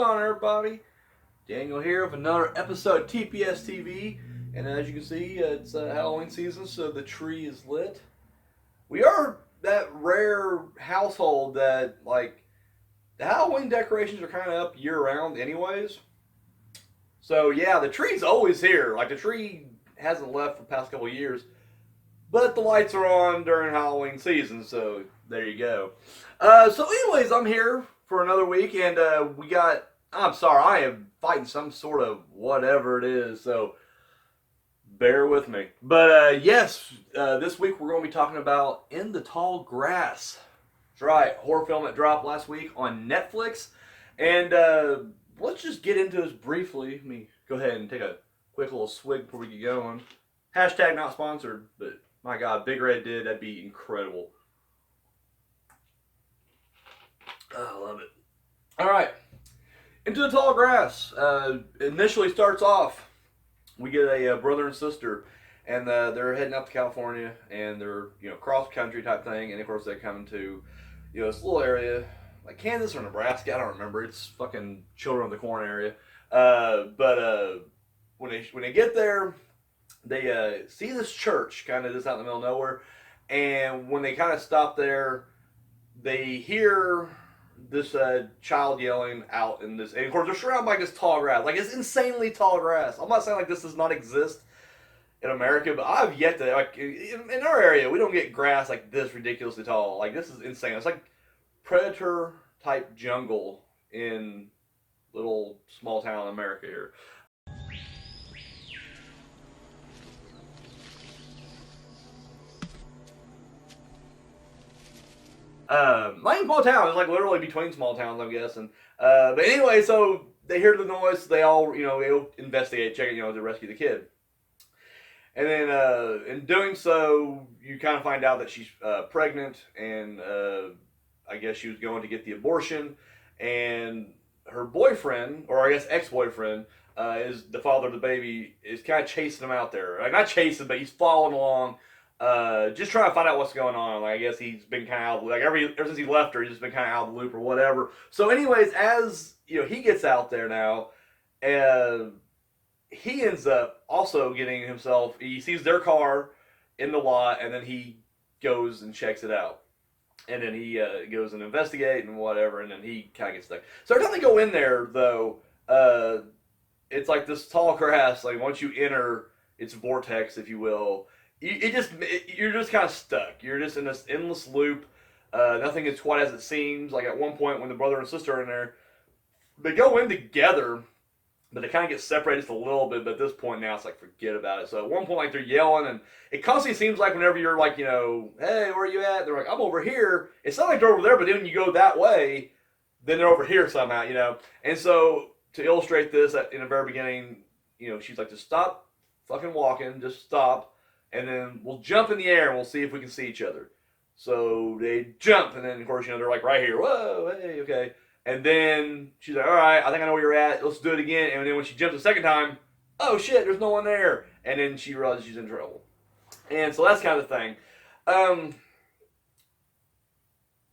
on, everybody? Daniel here with another episode of TPS-TV, and as you can see, it's Halloween season, so the tree is lit. We are that rare household that, like, the Halloween decorations are kind of up year-round anyways. So yeah, the tree's always here. Like, the tree hasn't left for the past couple of years, but the lights are on during Halloween season, so there you go. So anyways, I'm here for another week, and I'm sorry, I am fighting some sort of whatever it is, so bear with me. But yes, this week we're going to be talking about In the Tall Grass. That's right, horror film that dropped last week on Netflix. And let's just get into this briefly. Let me go ahead and take a quick little swig before we get going. Hashtag not sponsored, but my God, Big Red did. That'd be incredible. Oh, I love it. All right. Into the Tall Grass. Initially starts off, we get a brother and sister, and they're heading up to California, and they're cross country type thing, and of course they come to this little area like Kansas or Nebraska. I don't remember. It's fucking Children of the Corn area. But when they get there, they see this church kind of just out in the middle of nowhere, and when they kind of stop there, they hear this child yelling out in this, and of course they're surrounded by this tall grass. Like, it's insanely tall grass. I'm not saying like this does not exist in America, but I've yet to, like, in our area, we don't get grass like this ridiculously tall. Like, this is insane. It's like predator type jungle in little small town America here. Not even small town. It's like literally between small towns, I'm guessing. But anyway, so they hear the noise. They all, they investigate, check it, to rescue the kid. And then, in doing so, you kind of find out that she's pregnant, and I guess she was going to get the abortion, and her boyfriend, or I guess ex-boyfriend, is the father of the baby, is kind of chasing him out there. Like, not chasing, but he's following along. Just trying to find out what's going on. Like, I guess he's been kind of out, like, ever since he left her, he's just been kind of out of the loop or whatever. So anyways, as, he gets out there now, he ends up also getting himself, he sees their car in the lot, and then he goes and checks it out. And then he goes and investigates and whatever, and then he kind of gets stuck. So every time they go in there, though, it's like this tall grass, like, once you enter its vortex, if you will, you're just kind of stuck. You're just in this endless loop. Nothing is quite as it seems. Like, at one point when the brother and sister are in there, they go in together, but they kind of get separated just a little bit. But at this point now, it's like, forget about it. So at one point, like, they're yelling, and it constantly seems like whenever you're like, hey, where are you at? They're like, I'm over here. It's not like they're over there, but then when you go that way, then they're over here somehow, And so to illustrate this, in the very beginning, she's like, just stop fucking walking, just stop. And then we'll jump in the air and we'll see if we can see each other. So they jump, and then of course, they're like right here. Whoa, hey, okay. And then she's like, all right, I think I know where you're at. Let's do it again. And then when she jumps the second time, oh shit, there's no one there. And then she realizes she's in trouble. And so that's kind of the thing.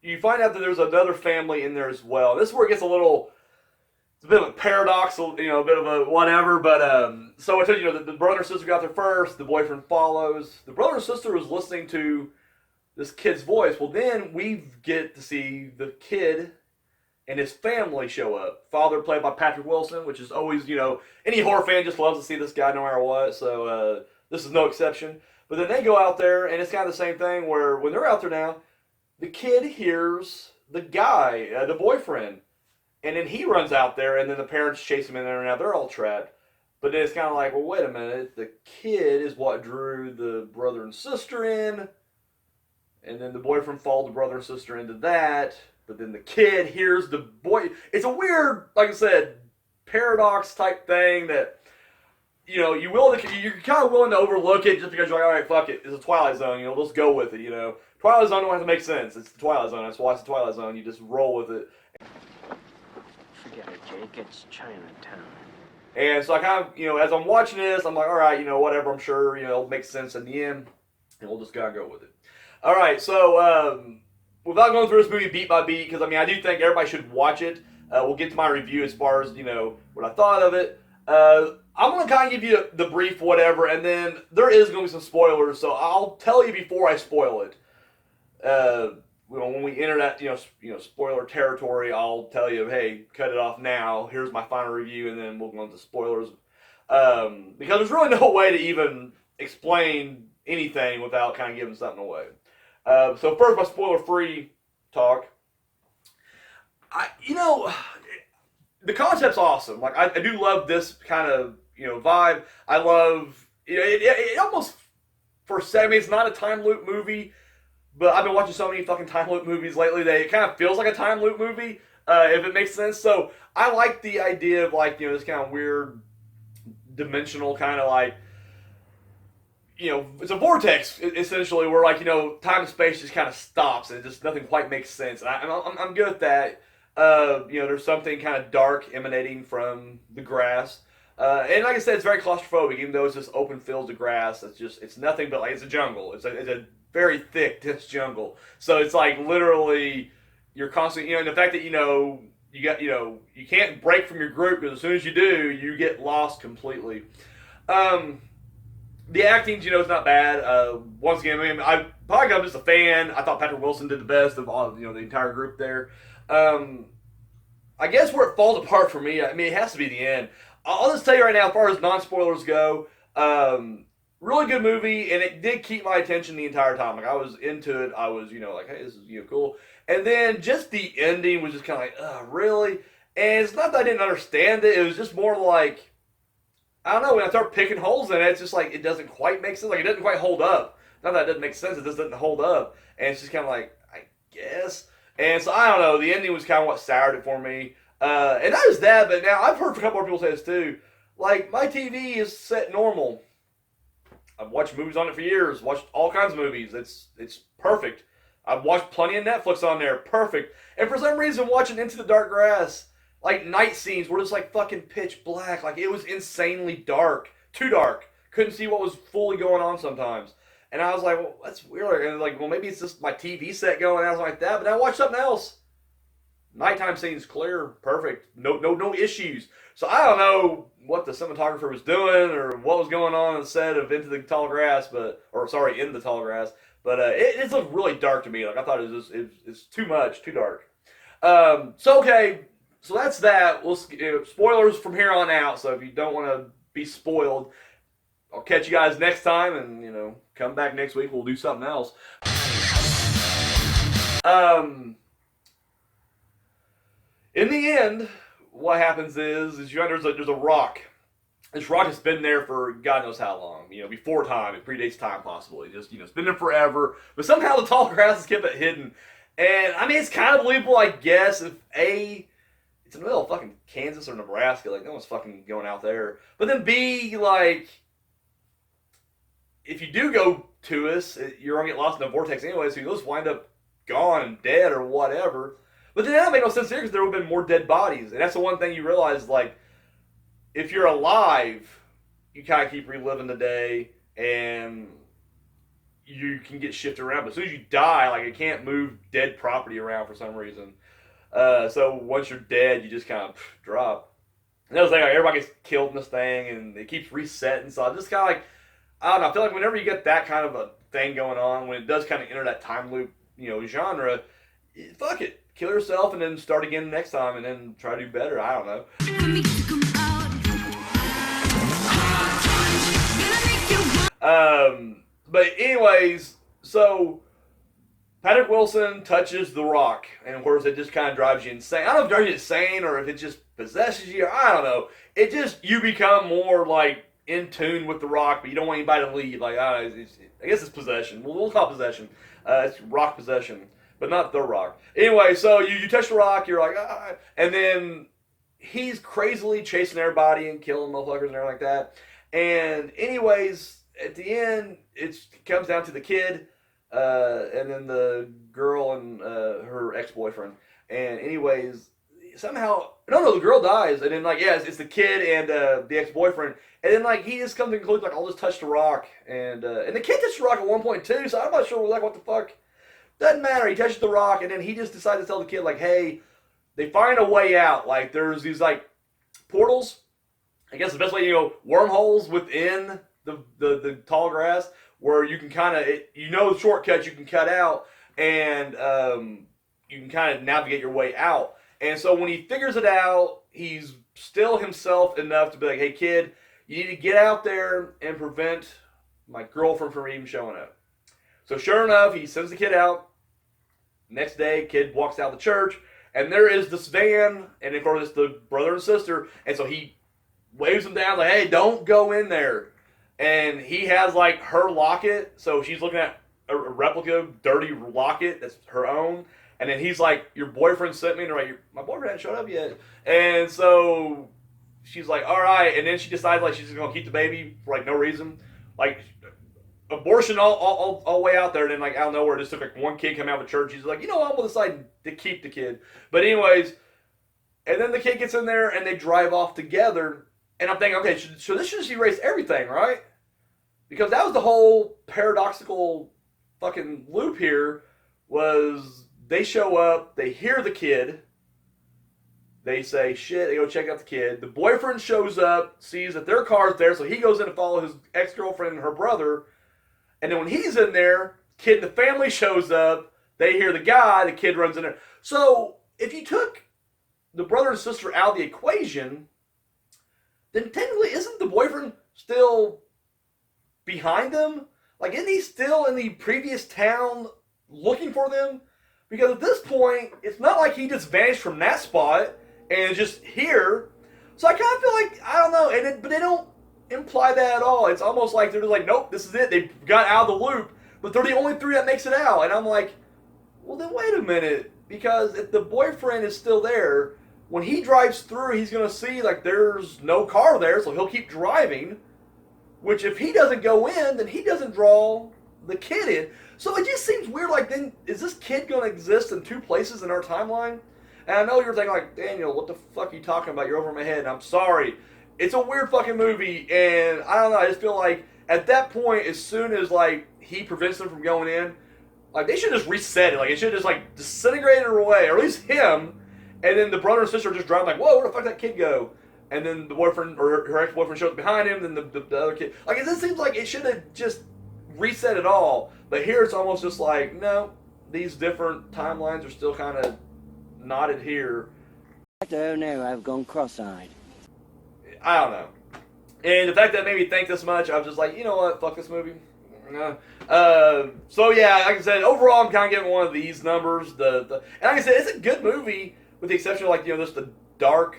You find out that there's another family in there as well. This is where it gets a little, it's a bit of a paradox, a bit of a whatever, but so I told you, the brother and sister got there first, the boyfriend follows. The brother and sister was listening to this kid's voice. Well, then we get to see the kid and his family show up. Father played by Patrick Wilson, which is always, any horror fan just loves to see this guy no matter what, so this is no exception. But then they go out there, and it's kind of the same thing where when they're out there now, the kid hears the guy, the boyfriend, and then he runs out there, and then the parents chase him in there, and now they're all trapped. But then it's kind of like, well, wait a minute. The kid is what drew the brother and sister in, and then the boyfriend followed the brother and sister into that. But then the kid hears the boy. It's a weird, like I said, paradox type thing that, you're kind of willing to overlook it just because you're like, all right, fuck it. It's a Twilight Zone, let's go with it, Twilight Zone don't have to make sense. It's the Twilight Zone. That's why it's the Twilight Zone. You just roll with it. Forget it, Jake. It's Chinatown. And so I kind of, as I'm watching this, I'm like, all right, whatever. I'm sure, it'll make sense in the end, and we'll just kind of go with it. All right, so without going through this movie beat by beat, because I do think everybody should watch it. We'll get to my review as far as, what I thought of it. I'm going to kind of give you the brief whatever, and then there is going to be some spoilers, so I'll tell you before I spoil it. When we enter that, spoiler territory, I'll tell you, hey, cut it off now. Here's my final review, and then we'll go into spoilers. Because there's really no way to even explain anything without kind of giving something away. So first, my spoiler-free talk. The concept's awesome. Like, I do love this kind of, vibe. I love, it almost, for a second, it's not a time loop movie, but I've been watching so many fucking time loop movies lately that it kind of feels like a time loop movie, if it makes sense. So I like the idea of, like, this kind of weird, dimensional kind of, like, it's a vortex, essentially, where, like, time and space just kind of stops, and just nothing quite makes sense. And I'm good at that. There's something kind of dark emanating from the grass. And like I said, it's very claustrophobic, even though it's just open fields of grass. It's nothing but, like, it's a jungle. It's a very thick, dense jungle. So it's like literally you're constantly, and the fact that, you can't break from your group, because as soon as you do, you get lost completely. The acting, is not bad. Once again, I'm just a fan. I thought Patrick Wilson did the best of all, the entire group there. I guess where it falls apart for me, it has to be the end. I'll just tell you right now, as far as non-spoilers go, really good movie, and it did keep my attention the entire time. Like, I was into it. I was, like, hey, this is, cool. And then just the ending was just kind of like, really? And it's not that I didn't understand it. It was just more like, I don't know, when I start picking holes in it, it's just like, it doesn't quite make sense. Like, it doesn't quite hold up. Not that it doesn't make sense, it just doesn't hold up. And it's just kind of like, I guess. And so, I don't know, the ending was kind of what soured it for me. And not just that, but now, I've heard a couple more people say this too. Like, my TV is set normal. I've watched movies on it for years, watched all kinds of movies. It's perfect. I've watched plenty of Netflix on there, perfect. And for some reason, watching Into the Dark Grass, like, night scenes were just like fucking pitch black. Like, it was insanely dark. Too dark. Couldn't see what was fully going on sometimes. And I was like, well, that's weird. And like, well, maybe it's just my TV set going out like that. But then I watched something else. Nighttime scenes clear, perfect. No issues. So I don't know what the cinematographer was doing or what was going on the set of Into the Tall Grass, in the Tall Grass. But it looked really dark to me. Like, I thought it's too much, too dark. Okay. So that's that. We'll spoilers from here on out. So if you don't want to be spoiled, I'll catch you guys next time, and come back next week. We'll do something else. In the end, what happens is there's a rock. This rock has been there for God knows how long. Before time. It predates time, possibly. It's been there forever. But somehow the tall grass has kept it hidden. And it's kind of believable, I guess, if it's in the middle of fucking Kansas or Nebraska. Like, no one's fucking going out there. But then B, like, if you do go to us, you're going to get lost in the vortex anyway, so you'll just wind up gone and dead or whatever. But then that make no sense here, because there would have been more dead bodies. And that's the one thing you realize, like, if you're alive, you kind of keep reliving the day, and you can get shifted around. But as soon as you die, like, it can't move dead property around for some reason. So once you're dead, you just kind of drop. And that was like, everybody gets killed in this thing, and it keeps resetting. So I just kind of like, I don't know, I feel like whenever you get that kind of a thing going on, when it does kind of enter that time loop, genre, fuck it. Kill yourself and then start again next time and then try to do better. I don't know. But anyways, so Patrick Wilson touches the rock, and of course it just kind of drives you insane. I don't know if it drives you insane or if it just possesses you. I don't know. It just, you become more like in tune with the rock, but you don't want anybody to leave. Like, I guess it's possession. We'll call it possession. It's rock possession, but not the rock. Anyway, so you touch the rock, you're like, and then he's crazily chasing everybody and killing motherfuckers and everything like that. And anyways, at the end, it comes down to the kid, and then the girl and her ex-boyfriend. And anyways, somehow, no, the girl dies, and then like, it's the kid and the ex-boyfriend, and then like he just comes to the conclusion like, I'll just touch the rock, and the kid touched the rock at one point too, so I'm not sure like what the fuck. Doesn't matter. He touches the rock, and then he just decides to tell the kid like, hey, they find a way out. Like there's these like portals. I guess the best way, wormholes within the tall grass where you can kind of, the shortcuts you can cut out and you can kind of navigate your way out. And so when he figures it out, he's still himself enough to be like, hey kid, you need to get out there and prevent my girlfriend from even showing up. So sure enough, he sends the kid out. Next day, kid walks out of the church, and there is this van, and of course it's the brother and sister, and so he waves them down like, hey, don't go in there. And he has like her locket, so she's looking at a replica dirty locket that's her own. And then he's like, your boyfriend sent me, and they're like, my boyfriend hasn't showed up yet. And so she's like, all right. And then she decides like she's just gonna keep the baby for like no reason, like abortion all the way out there. And then like out of nowhere, just took like one kid come out of the church. He's like, I'm gonna decide to keep the kid. But anyways, and then the kid gets in there and they drive off together. And I'm thinking, okay, so this should just erase everything, right? Because that was the whole paradoxical fucking loop here. Was they show up, they hear the kid, they say shit, they go check out the kid. The boyfriend shows up, sees that their car's there, so he goes in to follow his ex-girlfriend and her brother. And then when he's in there, kid and the family shows up, they hear the guy, the kid runs in there. So if you took the brother and sister out of the equation, then technically isn't the boyfriend still behind them? Like, isn't he still in the previous town looking for them? Because at this point, it's not like he just vanished from that spot and is just here. So I kind of feel like, I don't know, but they don't imply that at all. It's almost like they're just like, nope, this is it. They got out of the loop, but they're the only three that makes it out. And I'm like, well, then wait a minute. Because if the boyfriend is still there, when he drives through, he's going to see like there's no car there, so he'll keep driving. Which if he doesn't go in, then he doesn't draw the kid in. So it just seems weird, like, then, is this kid going to exist in two places in our timeline? And I know you're thinking, like, Daniel, what the fuck are you talking about? You're over my head, and I'm sorry. It's a weird fucking movie, and I don't know, I just feel like, at that point, as soon as, like, he prevents them from going in, like, they should just reset it. Like, it should just, like, disintegrate it away, or at least him, and then the brother and sister are just driving, like, whoa, where the fuck did that kid go? And then the boyfriend, or her ex-boyfriend shows up behind him, then the other kid. Like, it just seems like it should have just reset it all. But here it's almost just like, no, these different timelines are still kind of knotted here. Oh no, I've gone cross-eyed. I don't know. And the fact that made me think this much, I was just like, you know what, fuck this movie. So yeah, like I said, overall I'm kind of giving one of these numbers. And like I said, it's a good movie, with the exception of like, just the dark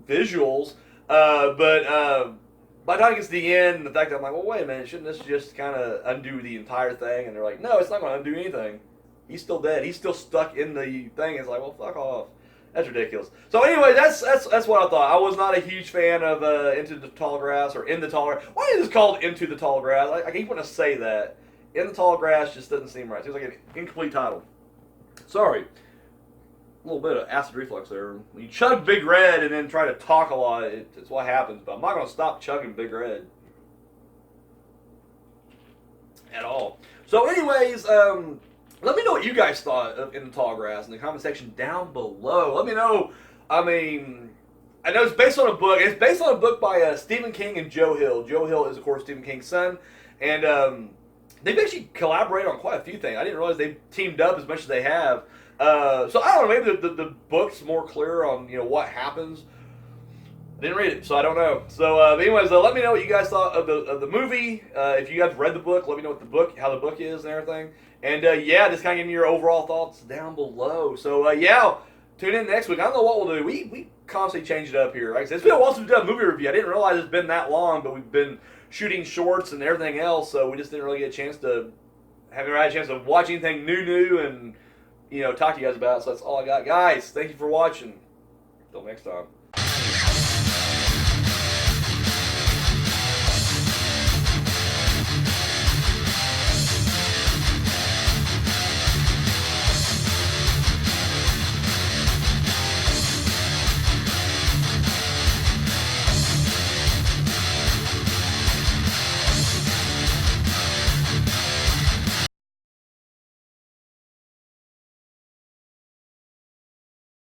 visuals. But by the time it gets to the end, the fact that I'm like, well, wait a minute, shouldn't this just kind of undo the entire thing? And they're like, no, it's not going to undo anything. He's still dead. He's still stuck in the thing. It's like, well, fuck off. That's ridiculous. So anyway, that's what I thought. I was not a huge fan of Into the Tall Grass or In the Tall Grass. Why is it called Into the Tall Grass? I keep wanting to say that. In the Tall Grass just doesn't seem right. It seems like an incomplete title. Sorry. A little bit of acid reflux there. When you chug Big Red and then try to talk a lot, it's what happens. But I'm not going to stop chugging Big Red. At all. So anyways, let me know what you guys thought of In the Tall Grass in the comment section down below. Let me know. I mean, I know it's based on a book. It's based on a book by Stephen King and Joe Hill. Joe Hill is, of course, Stephen King's son. And they've actually collaborated on quite a few things. I didn't realize they've teamed up as much as they have. So I don't know, maybe the book's more clear on, what happens. I didn't read it, so I don't know. So, anyways, let me know what you guys thought of the movie. If you guys read the book, let me know how the book is and everything. And, yeah, just kind of give me your overall thoughts down below. So, yeah, tune in next week. I don't know what we'll do. We constantly change it up here. Like I said, it's been a while since we've done a movie review. I didn't realize it's been that long, but we've been shooting shorts and everything else, so we just didn't really get a chance to watch anything new and talk to you guys about it. So that's all I got. Guys, thank you for watching. Until next time.